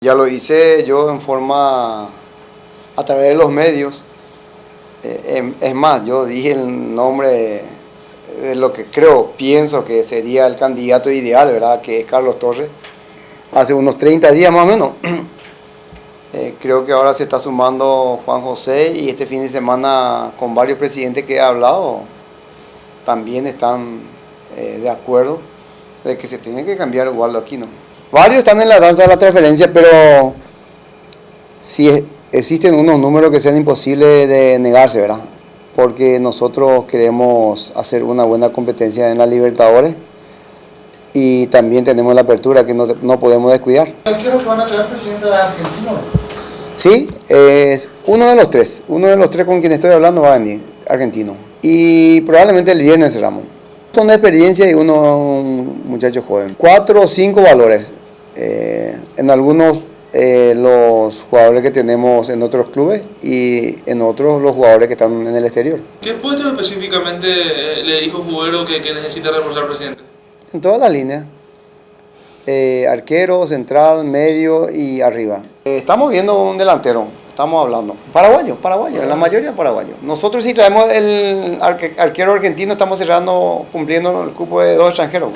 Ya lo hice yo en forma, a través de los medios. Es más, yo dije el nombre de lo que pienso que sería el candidato ideal, ¿verdad? Que es Carlos Torres, hace unos 30 días más o menos. Creo que ahora se está sumando Juan José y este fin de semana con varios presidentes que he hablado también están de acuerdo de que se tiene que cambiar Ubaldo Aquino. Varios están en la danza de la transferencia, pero sí existen unos números que sean imposibles de negarse, ¿verdad? Porque nosotros queremos hacer una buena competencia en la Libertadores y también tenemos la apertura que no podemos descuidar. Quiero que van a traer presidente argentino. Sí, es uno de los tres con quien estoy hablando va a venir, argentino. Y probablemente el viernes cerramos. Son de experiencia y un muchacho joven. 4 o 5 valores. En algunos los jugadores que tenemos en otros clubes y en otros los jugadores que están en el exterior. ¿Qué puesto específicamente le dijo Jubero que necesita reforzar el presidente? En todas las líneas. Arquero, central, medio y arriba. Estamos viendo un delantero, estamos hablando. Paraguayo, en la mayoría paraguayo. Nosotros si traemos el arquero argentino estamos cumpliendo el cupo de 2 extranjeros.